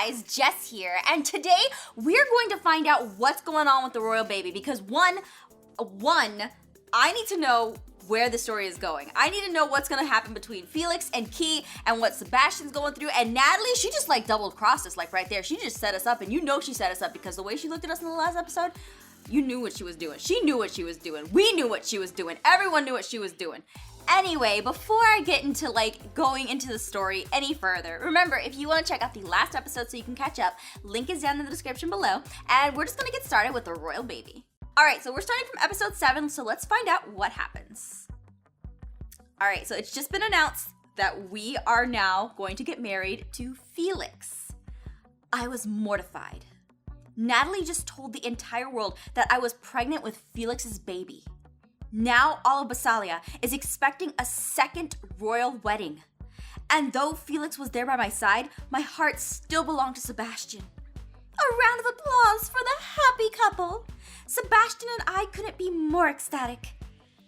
guys, Jess here, and today we're going to find out what's going on with the royal baby because one, I need to know where the story is going. I need to know what's gonna happen between Felix and Key and what Sebastian's going through, and Natalie, she just like double crossed us like right there. She just set us up, and you know she set us up because the way she looked at us in the last episode, you knew what she was doing. She knew what she was doing. We knew what she was doing. Everyone knew what she was doing. Anyway, before I get into going into the story any further, remember, if you want to check out the last episode so you can catch up, link is down in the description below, and we're just gonna get started with the royal baby. Alright, so we're starting from episode 7, so let's find out what happens. Alright, so it's just been announced that we are now going to get married to Felix. I was mortified. Natalie just told the entire world that I was pregnant with Felix's baby. Now all of Bassalia is expecting a second royal wedding. And though Felix was there by my side, my heart still belonged to Sebastian. A round of applause for the happy couple. Sebastian and I couldn't be more ecstatic.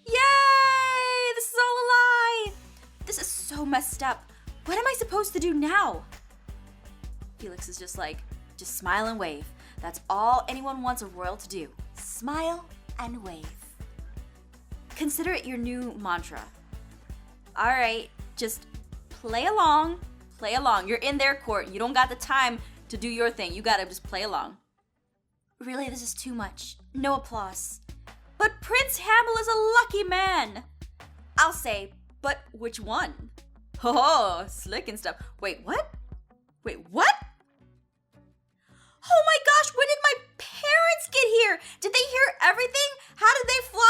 Yay! This is all a lie! This is so messed up. What am I supposed to do now? Felix is just smile and wave. That's all anyone wants a royal to do. Smile and wave. Consider it your new mantra. Alright, just play along. Play along. You're in their court. You don't got the time to do your thing. You gotta just play along. Really, this is too much. No applause. But Prince Hamill is a lucky man. I'll say, but which one? Oh, slick and stuff. Wait, what? Oh my gosh, when did my parents get here? Did they hear everything? How did they fly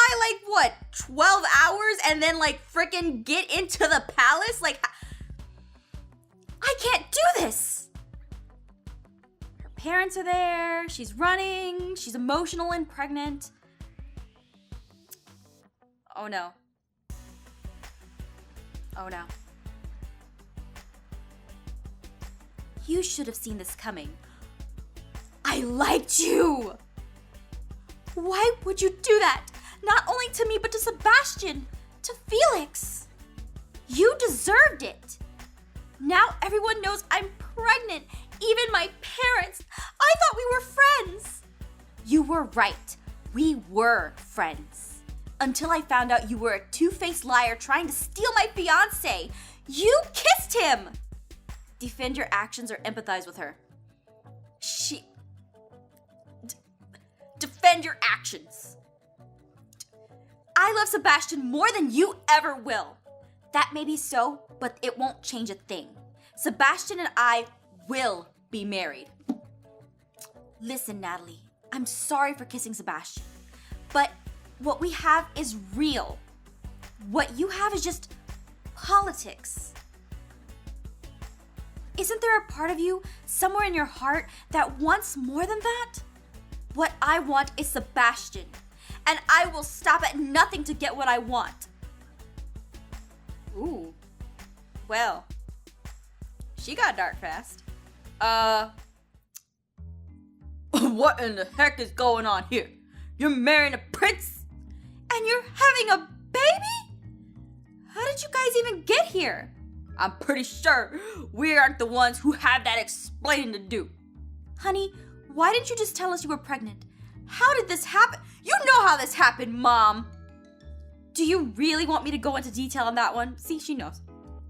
12 hours and then frickin' get into the palace? I can't do this. Her parents are there, she's running, she's emotional and pregnant. Oh no. Oh no. You should have seen this coming. I liked you! Why would you do that? Not only to me, but to Sebastian, to Felix. You deserved it. Now everyone knows I'm pregnant, even my parents. I thought we were friends. You were right. We were friends. Until I found out you were a two-faced liar trying to steal my fiancé. You kissed him. Defend your actions or empathize with her. Defend your actions. I love Sebastian more than you ever will. That may be so, but it won't change a thing. Sebastian and I will be married. Listen, Natalie, I'm sorry for kissing Sebastian, but what we have is real. What you have is just politics. Isn't there a part of you, somewhere in your heart, that wants more than that? What I want is Sebastian, and I will stop at nothing to get what I want. Ooh, well, she got dark fast. What in the heck is going on here? You're marrying a prince, and you're having a baby? How did you guys even get here? I'm pretty sure we aren't the ones who have that explaining to do. Honey, why didn't you just tell us you were pregnant? How did this happen? You know how this happened, Mom. Do you really want me to go into detail on that one? See, she knows.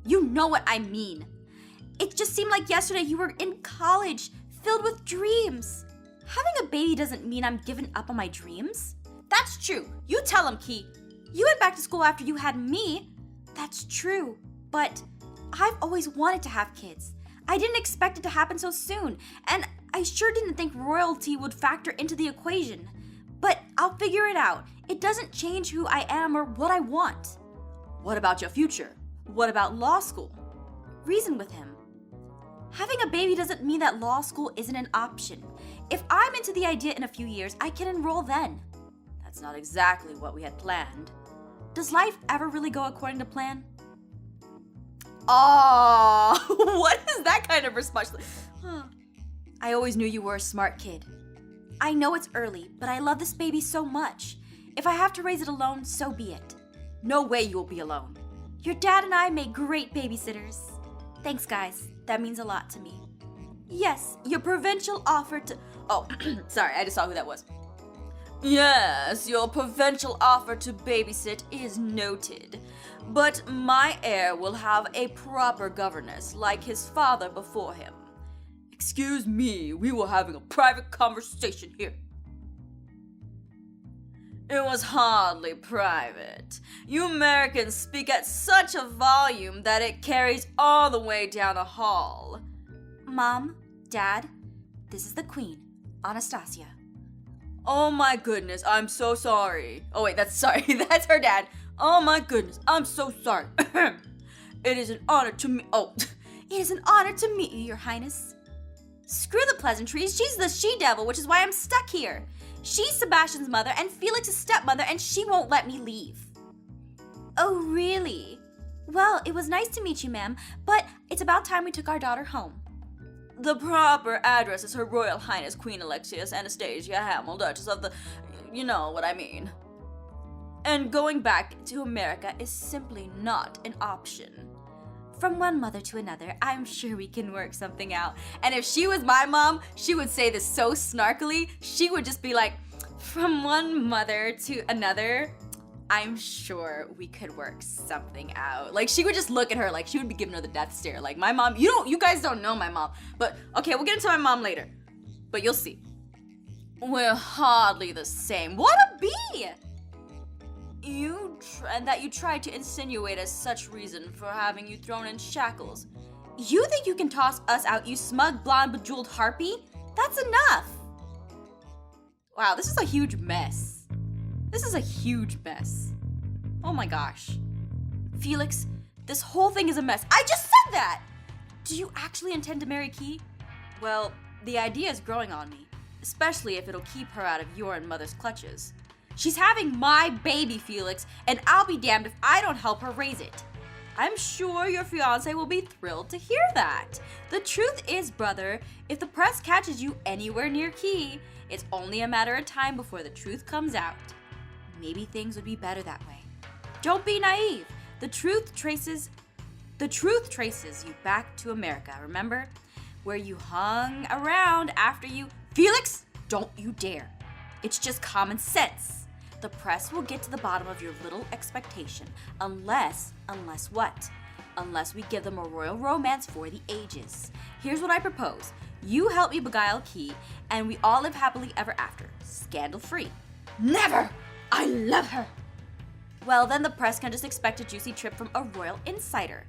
You know what I mean. It just seemed like yesterday you were in college, filled with dreams. Having a baby doesn't mean I'm giving up on my dreams. That's true. You tell him, Key. You went back to school after you had me. That's true. But I've always wanted to have kids. I didn't expect it to happen so soon, and I sure didn't think royalty would factor into the equation. But I'll figure it out. It doesn't change who I am or what I want. What about your future? What about law school? Reason with him. Having a baby doesn't mean that law school isn't an option. If I'm into the idea in a few years, I can enroll then. That's not exactly what we had planned. Does life ever really go according to plan? Oh, what is that kind of response? I always knew you were a smart kid. I know it's early, but I love this baby so much. If I have to raise it alone, so be it. No way you will be alone. Your dad and I make great babysitters. Thanks, guys. That means a lot to me. Yes, your provincial offer to... Oh, sorry, I just saw who that was. Yes, your provincial offer to babysit is noted. But my heir will have a proper governess like his father before him. Excuse me, we were having a private conversation here. It was hardly private. You Americans speak at such a volume that it carries all the way down the hall. Mom, Dad, this is the Queen, Anastasia. Oh my goodness, I'm so sorry. Oh wait, that's her dad. Oh my goodness, I'm so sorry. It is an honor to meet. It is an honor to meet you, Your Highness. Screw the pleasantries. She's the she-devil, which is why I'm stuck here. She's Sebastian's mother and Felix's stepmother, and she won't let me leave. Oh, really? Well, it was nice to meet you, ma'am, but it's about time we took our daughter home. The proper address is Her Royal Highness Queen Alexius Anastasia Aphmau, Duchess of the... You know what I mean. And going back to America is simply not an option. From one mother to another, I'm sure we can work something out. And if she was my mom, she would say this so snarkily. She would just be like, from one mother to another, I'm sure we could work something out. Like, she would just look at her like she would be giving her the death stare. Like, my mom, you guys don't know my mom. But, okay, we'll get into my mom later. But you'll see. We're hardly the same. What a bee! And that you tried to insinuate as such reason for having you thrown in shackles. You think you can toss us out, you smug, blonde, bejeweled harpy? That's enough! Wow, this is a huge mess. This is a huge mess. Oh my gosh. Felix, this whole thing is a mess. I just said that! Do you actually intend to marry Key? Well, the idea is growing on me, especially if it'll keep her out of your and Mother's clutches. She's having my baby, Felix, and I'll be damned if I don't help her raise it. I'm sure your fiancé will be thrilled to hear that. The truth is, brother, if the press catches you anywhere near Key, it's only a matter of time before the truth comes out. Maybe things would be better that way. Don't be naive. The truth traces you back to America, remember? Where you hung around after you... Felix, don't you dare. It's just common sense. The press will get to the bottom of your little expectation, unless what? Unless we give them a royal romance for the ages. Here's what I propose. You help me beguile Key, and we all live happily ever after, scandal-free. Never! I love her! Well, then the press can just expect a juicy trip from a royal insider.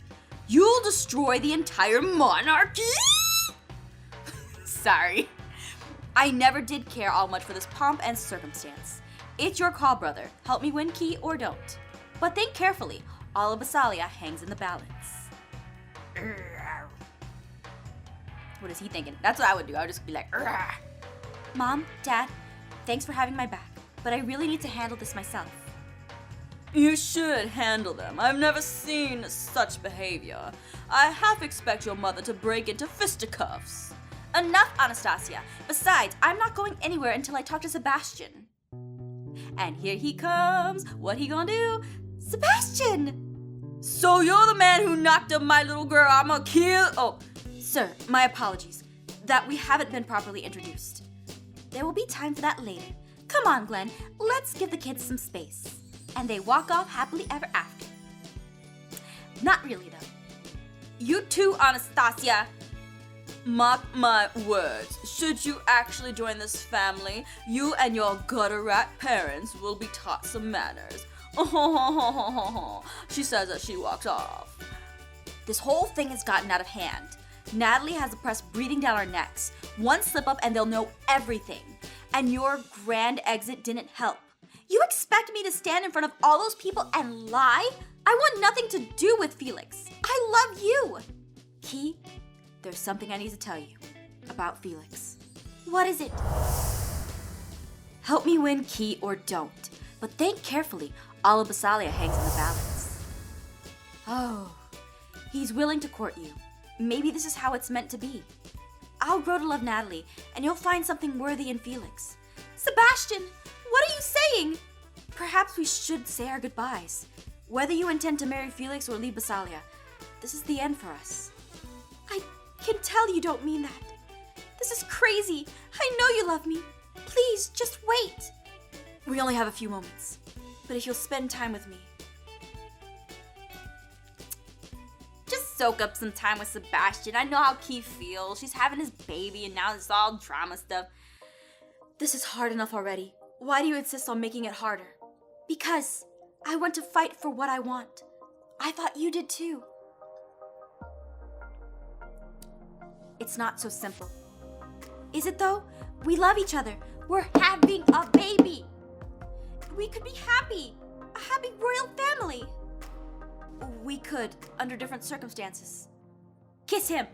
You'll destroy the entire monarchy? Sorry. I never did care all much for this pomp and circumstance. It's your call, brother. Help me win Key or don't. But think carefully. All of Basalia hangs in the balance. What is he thinking? That's what I would do. I would just be like, Urgh. Mom, Dad, thanks for having my back, but I really need to handle this myself. You should handle them. I've never seen such behavior. I half expect your mother to break into fisticuffs. Enough, Anastasia. Besides, I'm not going anywhere until I talk to Sebastian. And here he comes. What he gonna do? Sebastian! So you're the man who knocked up my little girl. I'm gonna kill... Oh, sir, my apologies. That we haven't been properly introduced. There will be time for that later. Come on, Glenn. Let's give the kids some space. And they walk off happily ever after. Not really, though. You too, Anastasia. Mark my words, should you actually join this family, you and your gutter rat parents will be taught some manners. She says as she walks off. This whole thing has gotten out of hand. Natalie has the press breathing down our necks. One slip up and they'll know everything. And your grand exit didn't help. You expect me to stand in front of all those people and lie? I want nothing to do with Felix. I love you. Key, there's something I need to tell you about Felix. What is it? Help me win Key or don't. But think carefully. All of Basalia hangs in the balance. Oh, he's willing to court you. Maybe this is how it's meant to be. I'll grow to love Natalie, and you'll find something worthy in Felix. Sebastian, what are you saying? Perhaps we should say our goodbyes. Whether you intend to marry Felix or leave Basalia, this is the end for us. I can tell you don't mean that. crazy. I know you love me. Please, just wait. We only have a few moments, but if you'll spend time with me. Just soak up some time with Sebastian. I know how Key feels. She's having his baby and now it's all drama stuff. This is hard enough already. Why do you insist on making it harder? Because I want to fight for what I want. I thought you did too. It's not so simple. Is it though? We love each other. We're having a baby. We could be happy. A happy royal family. We could, under different circumstances. Kiss him.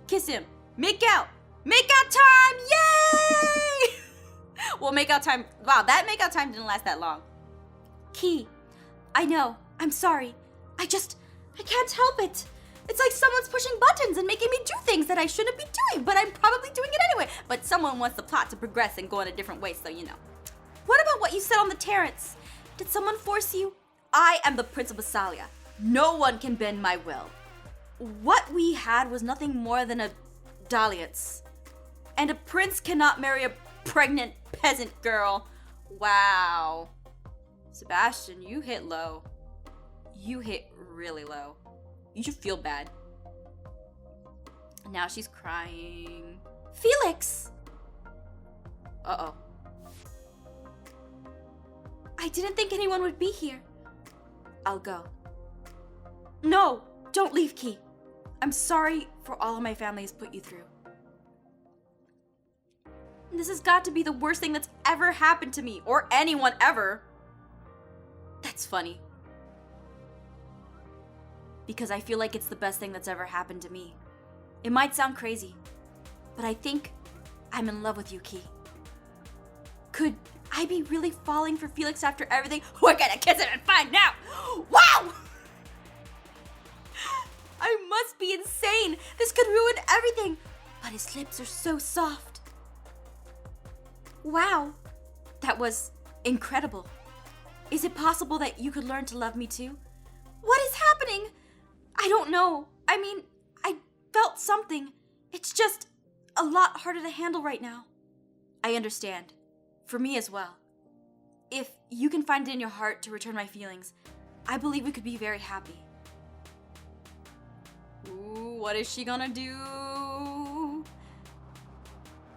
Kiss him. Make out. Make out time. Yay! Well, make out time. Wow, that make out time didn't last that long. Key, I know. I'm sorry. I can't help it. It's like someone's pushing buttons and making me do things that I shouldn't be doing, but I'm probably doing it anyway. But someone wants the plot to progress and go in a different way, so you know. What about what you said on the terrace? Did someone force you? I am the Prince of Basalia. No one can bend my will. What we had was nothing more than a dalliance. And a prince cannot marry a pregnant peasant girl. Wow. Sebastian, you hit low. You hit really low. You should feel bad. Now she's crying. Felix! Uh-oh. I didn't think anyone would be here. I'll go. No, don't leave, Key. I'm sorry for all of my family has put you through. This has got to be the worst thing that's ever happened to me, or anyone ever. That's funny. Because I feel like it's the best thing that's ever happened to me. It might sound crazy, but I think I'm in love with you, Key. Could I be really falling for Felix after everything? We're gonna kiss it and find out! Wow! I must be insane! This could ruin everything! But his lips are so soft. Wow, that was incredible. Is it possible that you could learn to love me too? What is happening? I don't know. I mean, I felt something. It's just a lot harder to handle right now. I understand. For me as well. If you can find it in your heart to return my feelings, I believe we could be very happy. Ooh, what is she gonna do?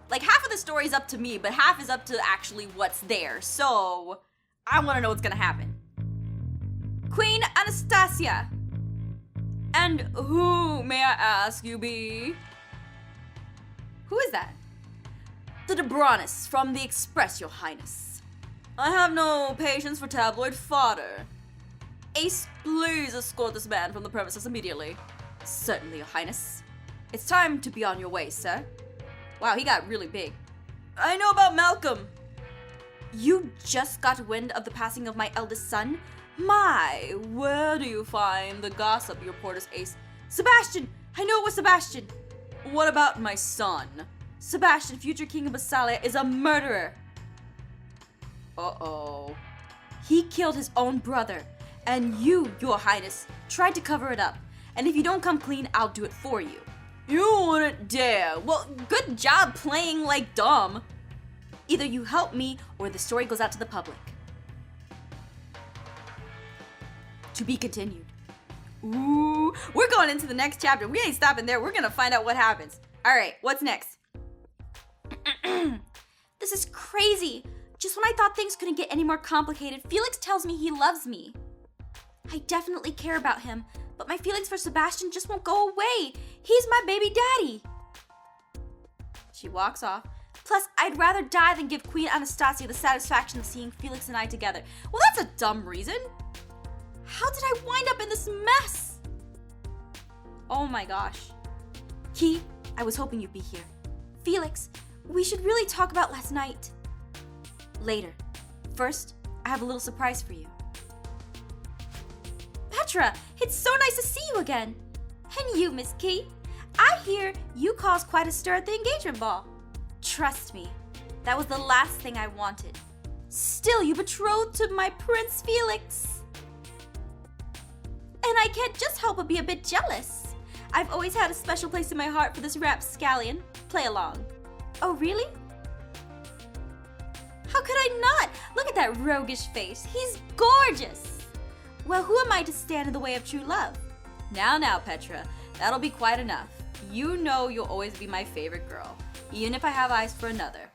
Like, half of the story is up to me, but half is up to actually what's there. So, I want to know what's gonna happen. Queen Anastasia. And who, may I ask you be? Who is that? The Debranis from the Express, your highness. I have no patience for tabloid fodder. Ace, please escort this man from the premises immediately. Certainly, your highness. It's time to be on your way, sir. Wow, he got really big. I know about Malcolm. You just got wind of the passing of my eldest son? My, where do you find the gossip you report as Ace? Sebastian! I know it was Sebastian! What about my son? Sebastian, future king of Basalia, is a murderer! Uh-oh. He killed his own brother, and you, your highness, tried to cover it up. And if you don't come clean, I'll do it for you. You wouldn't dare! Well, good job playing like dumb! Either you help me, or the story goes out to the public. To be continued. Ooh, we're going into the next chapter. We ain't stopping there. We're gonna find out what happens. All right, what's next? This is crazy. Just when I thought things couldn't get any more complicated, Felix tells me he loves me. I definitely care about him, but my feelings for Sebastian just won't go away. He's my baby daddy. She walks off. Plus, I'd rather die than give Queen Anastasia the satisfaction of seeing Felix and I together. Well, that's a dumb reason. How did I wind up in this mess? Oh my gosh. Key, I was hoping you'd be here. Felix, we should really talk about last night. Later. First, I have a little surprise for you. Petra, it's so nice to see you again. And you, Miss Key. I hear you caused quite a stir at the engagement ball. Trust me, that was the last thing I wanted. Still, you betrothed to my Prince Felix. And I can't just help but be a bit jealous. I've always had a special place in my heart for this rapscallion. Play along. Oh, really? How could I not? Look at that roguish face. He's gorgeous. Well, who am I to stand in the way of true love? Now, Petra, that'll be quite enough. You know you'll always be my favorite girl, even if I have eyes for another.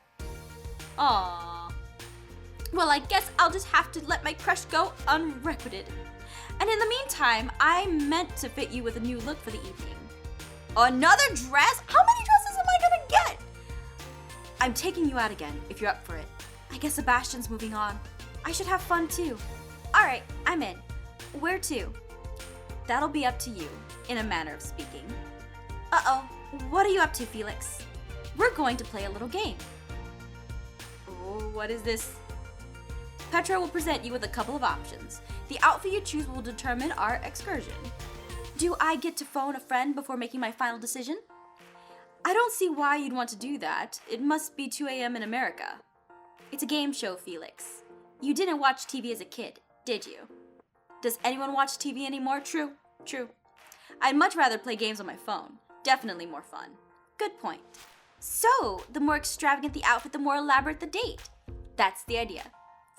Aww. Well, I guess I'll just have to let my crush go unrequited. And in the meantime, I meant to fit you with a new look for the evening. Another dress? How many dresses am I gonna get? I'm taking you out again, if you're up for it. I guess Sebastian's moving on. I should have fun too. All right, I'm in. Where to? That'll be up to you, in a manner of speaking. Uh-oh, what are you up to, Felix? We're going to play a little game. Oh, what is this? Petra will present you with a couple of options. The outfit you choose will determine our excursion. Do I get to phone a friend before making my final decision? I don't see why you'd want to do that. It must be 2 a.m. in America. It's a game show, Felix. You didn't watch TV as a kid, did you? Does anyone watch TV anymore? True. I'd much rather play games on my phone. Definitely more fun. Good point. So, the more extravagant the outfit, the more elaborate the date. That's the idea.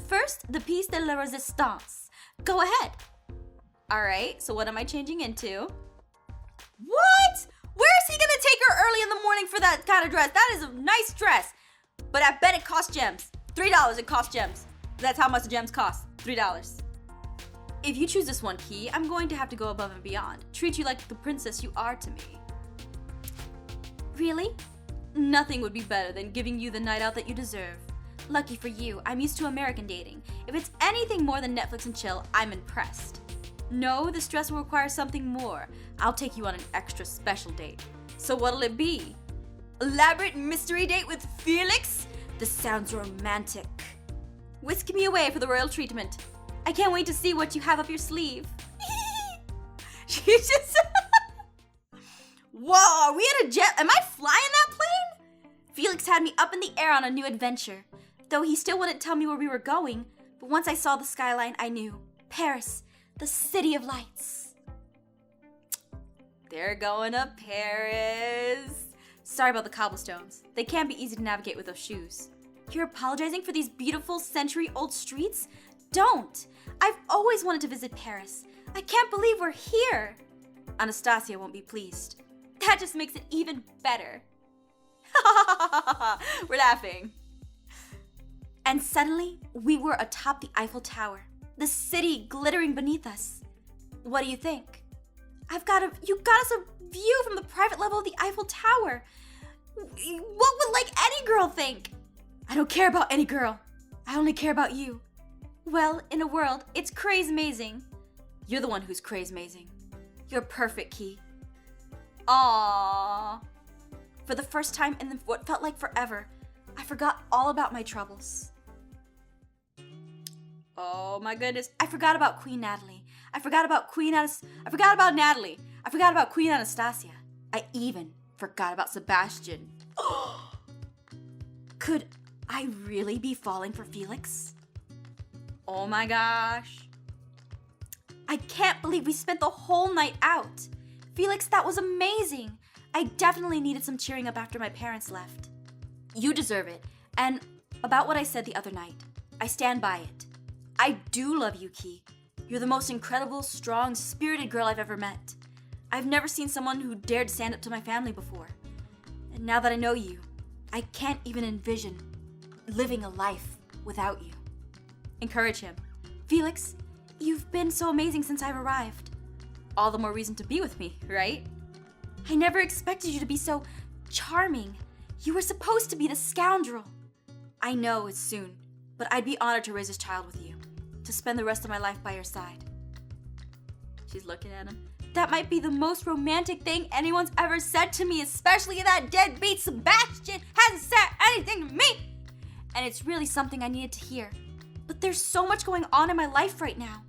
First, the piece de la resistance. Go ahead. Alright, so what am I changing into? What? Where is he gonna take her early in the morning for that kind of dress? That is a nice dress. But I bet it costs gems. $3 it costs gems. That's how much the gems cost. $3. If you choose this one, Key, I'm going to have to go above and beyond. Treat you like the princess you are to me. Really? Nothing would be better than giving you the night out that you deserve. Lucky for you, I'm used to American dating. If it's anything more than Netflix and chill, I'm impressed. No, this dress will require something more. I'll take you on an extra special date. So what'll it be? Elaborate mystery date with Felix? This sounds romantic. Whisk me away for the royal treatment. I can't wait to see what you have up your sleeve. She just... Whoa, are we at a jet? Am I flying that plane? Felix had me up in the air on a new adventure. Though he still wouldn't tell me where we were going. But once I saw the skyline, I knew. Paris, the city of lights. They're going to Paris. Sorry about the cobblestones. They can't be easy to navigate with those shoes. You're apologizing for these beautiful century-old streets? Don't! I've always wanted to visit Paris. I can't believe we're here. Anastasia won't be pleased. That just makes it even better. We're laughing. And suddenly, we were atop the Eiffel Tower, the city glittering beneath us. What do you think? You got us a view from the private level of the Eiffel Tower. What would any girl think? I don't care about any girl. I only care about you. Well, in a world, it's craze-mazing. You're the one who's craze-mazing. You're perfect, Key. Aww. For the first time in what felt like forever, I forgot all about my troubles. Oh my goodness. I forgot about Queen Natalie. I forgot about Natalie. I forgot about Queen Anastasia. I even forgot about Sebastian. Could I really be falling for Felix? Oh my gosh. I can't believe we spent the whole night out. Felix, that was amazing. I definitely needed some cheering up after my parents left. You deserve it. And about what I said the other night, I stand by it. I do love you, Key. You're the most incredible, strong, spirited girl I've ever met. I've never seen someone who dared stand up to my family before. And now that I know you, I can't even envision living a life without you. Encourage him. Felix, you've been so amazing since I've arrived. All the more reason to be with me, right? I never expected you to be so charming. You were supposed to be the scoundrel. I know it's soon, but I'd be honored to raise this child with you, to spend the rest of my life by your side. She's looking at him. That might be the most romantic thing anyone's ever said to me, especially that deadbeat Sebastian hasn't said anything to me. And it's really something I needed to hear. But there's so much going on in my life right now.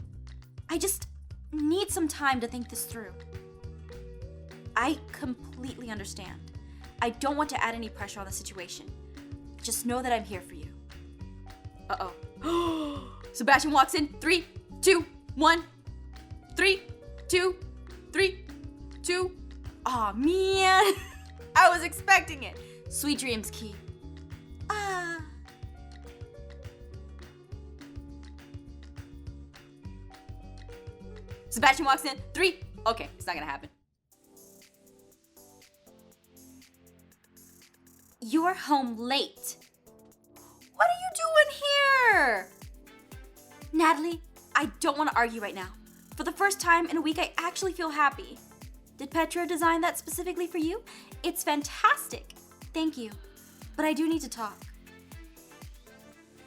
I just need some time to think this through. I completely understand. I don't want to add any pressure on the situation. Just know that I'm here for you. Uh-oh. Sebastian walks in. 3, 2, 1. 3, 2, 3, 2. Aw, man. I was expecting it. Sweet dreams, Key. Sebastian walks in. 3. Okay, it's not gonna happen. You're home late. What are you doing here? Natalie, I don't want to argue right now. For the first time in a week, I actually feel happy. Did Petra design that specifically for you? It's fantastic. Thank you. But I do need to talk.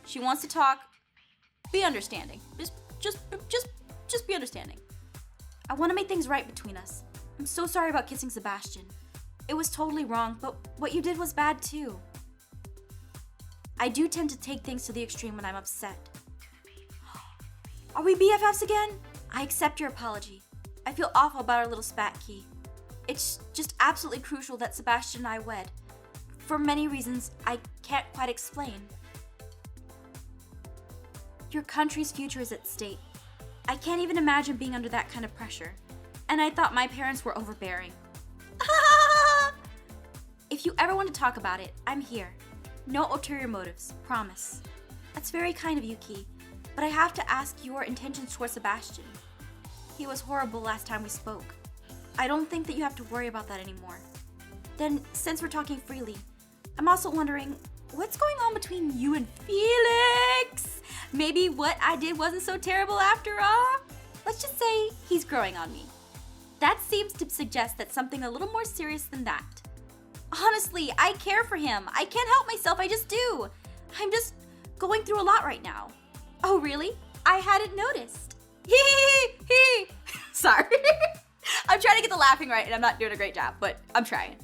She wants to talk. Be understanding. Just be understanding. I want to make things right between us. I'm so sorry about kissing Sebastian. It was totally wrong, but what you did was bad too. I do tend to take things to the extreme when I'm upset. Are we BFFs again? I accept your apology. I feel awful about our little spat key. It's just absolutely crucial that Sebastian and I wed. For many reasons I can't quite explain. Your country's future is at stake. I can't even imagine being under that kind of pressure. And I thought my parents were overbearing. If you ever want to talk about it, I'm here. No ulterior motives, promise. That's very kind of you, Key. But I have to ask your intentions towards Sebastian. He was horrible last time we spoke. I don't think that you have to worry about that anymore. Then, since we're talking freely, I'm also wondering, what's going on between you and Felix? Maybe what I did wasn't so terrible after all? Let's just say he's growing on me. That seems to suggest that something a little more serious than that. Honestly, I care for him. I can't help myself, I just do. I'm just going through a lot right now. Oh, really? I hadn't noticed. Hee. Sorry. I'm trying to get the laughing right and I'm not doing a great job, but I'm trying.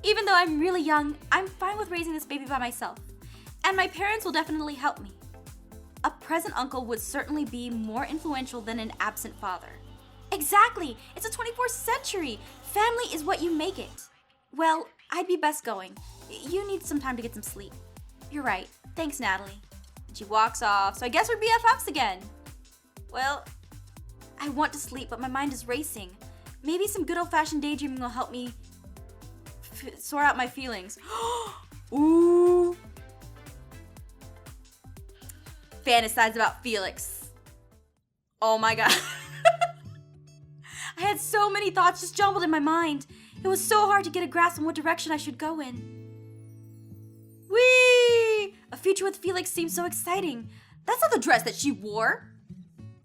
Even though I'm really young, I'm fine with raising this baby by myself. And my parents will definitely help me. A present uncle would certainly be more influential than an absent father. Exactly! It's the 24th century! Family is what you make it. Well, I'd be best going. You need some time to get some sleep. You're right. Thanks, Natalie. And she walks off, so I guess we're BFFs again. Well, I want to sleep, but my mind is racing. Maybe some good old-fashioned daydreaming will help me sort out my feelings. Ooh. Fantasize about Felix. Oh my god. I had so many thoughts just jumbled in my mind. It was so hard to get a grasp on what direction I should go in. Whee! A future with Felix seems so exciting. That's not the dress that she wore.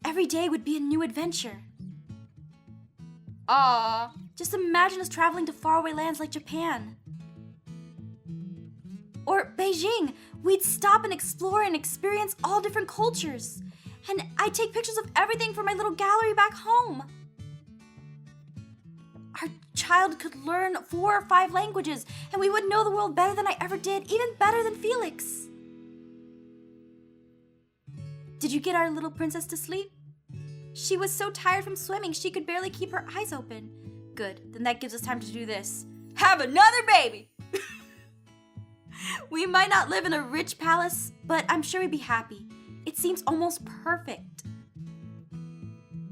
Every day would be a new adventure. Aww. Just imagine us traveling to faraway lands like Japan. Or Beijing. We'd stop and explore and experience all different cultures. And I'd take pictures of everything from my little gallery back home. Our child could learn 4 or 5 languages, and we would know the world better than I ever did, even better than Felix. Did you get our little princess to sleep? She was so tired from swimming, she could barely keep her eyes open. Good, then that gives us time to do this. Have another baby! We might not live in a rich palace, but I'm sure we'd be happy. It seems almost perfect.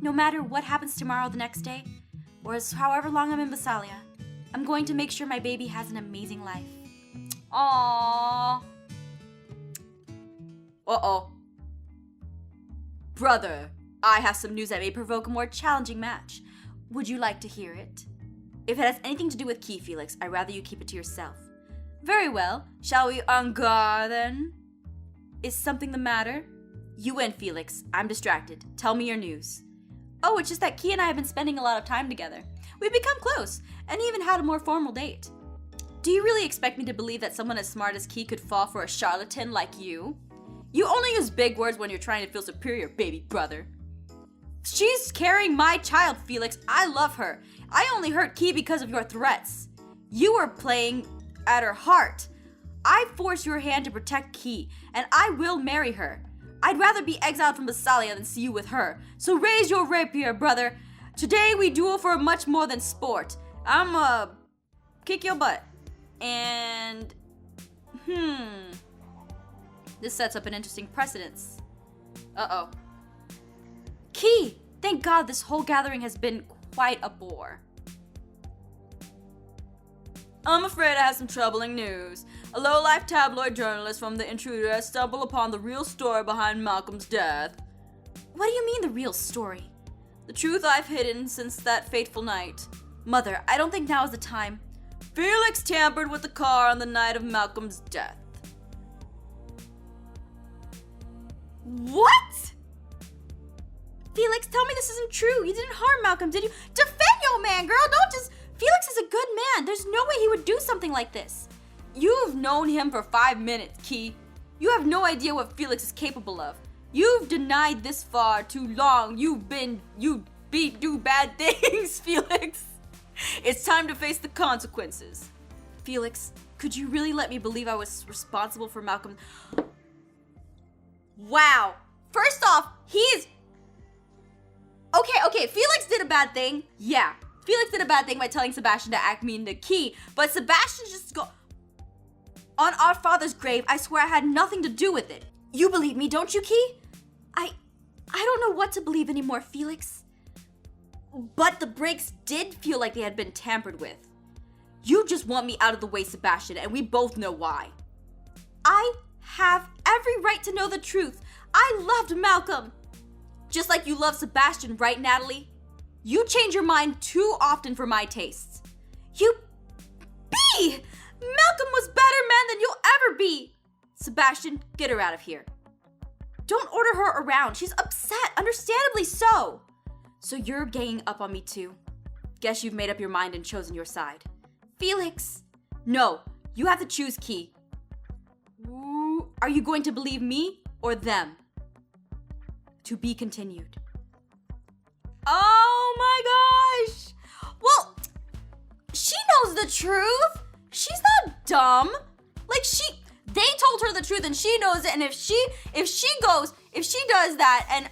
No matter what happens tomorrow or the next day, or however long I'm in Visalia, I'm going to make sure my baby has an amazing life. Aww. Uh-oh. Brother, I have some news that may provoke a more challenging match. Would you like to hear it? If it has anything to do with Key, Felix, I'd rather you keep it to yourself. Very well. Shall we en garde then? Is something the matter? You win, Felix. I'm distracted. Tell me your news. Oh, it's just that Key and I have been spending a lot of time together. We've become close, and even had a more formal date. Do you really expect me to believe that someone as smart as Key could fall for a charlatan like you? You only use big words when you're trying to feel superior, baby brother. She's carrying my child, Felix. I love her. I only hurt Key because of your threats. You were playing at her heart. I forced your hand to protect Key, and I will marry her. I'd rather be exiled from Visalia than see you with her. So raise your rapier, brother. Today we duel for much more than sport. I'm kick your butt. And this sets up an interesting precedence. Uh-oh. Key! Thank God this whole gathering has been quite a bore. I'm afraid I have some troubling news. A low-life tabloid journalist from The Intruder has stumbled upon the real story behind Malcolm's death. What do you mean, the real story? The truth I've hidden since that fateful night. Mother, I don't think now is the time. Felix tampered with the car on the night of Malcolm's death. What? Felix, tell me this isn't true. You didn't harm Malcolm, did you? Defend your man, girl. Don't just... Felix is a good man. There's no way he would do something like this. You've known him for 5 minutes, Key. You have no idea what Felix is capable of. You've denied this far too long. You do bad things, Felix. It's time to face the consequences. Felix, could you really let me believe I was responsible for Malcolm? Wow. First off, he's... Okay, Felix did a bad thing. Yeah, Felix did a bad thing by telling Sebastian to act mean to Key, but Sebastian just go... On our father's grave, I swear I had nothing to do with it. You believe me, don't you, Key? I don't know what to believe anymore, Felix. But the brakes did feel like they had been tampered with. You just want me out of the way, Sebastian, and we both know why. I have every right to know the truth. I loved Malcolm. Just like you love Sebastian, right, Natalie? You change your mind too often for my tastes. You... Malcolm was better man than you'll ever be! Sebastian, get her out of here. Don't order her around. She's upset, understandably so. So you're ganging up on me too? Guess you've made up your mind and chosen your side. Felix! No, you have to choose, Key. Ooh, are you going to believe me or them? To be continued. Oh my gosh! Well, she knows the truth. She's not dumb. Like they told her the truth and she knows it, and if she does that, and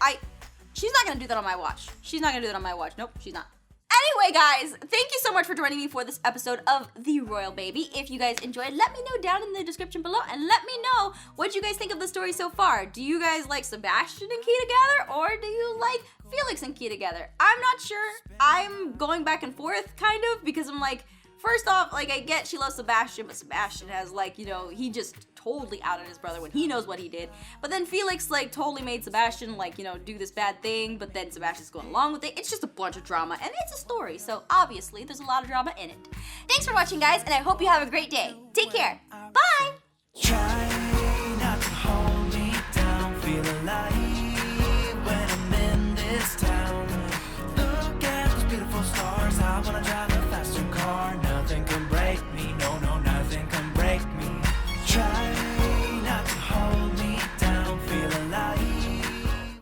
she's not gonna do that on my watch. She's not gonna do that on my watch. Nope, she's not. Anyway, guys, thank you so much for joining me for this episode of The Royal Baby. If you guys enjoyed, let me know down in the description below, and let me know what you guys think of the story so far. Do you guys like Sebastian and Key together, or do you like Felix and Key together? I'm not sure. I'm going back and forth, kind of, because I'm like, first off, like, I get she loves Sebastian, but Sebastian has, like, you know, he just totally outed his brother when he knows what he did. But then Felix, like, totally made Sebastian, like, you know, do this bad thing, but then Sebastian's going along with it. It's just a bunch of drama, and it's a story, so obviously there's a lot of drama in it. Thanks for watching, guys, and I hope you have a great day. Take care. Bye!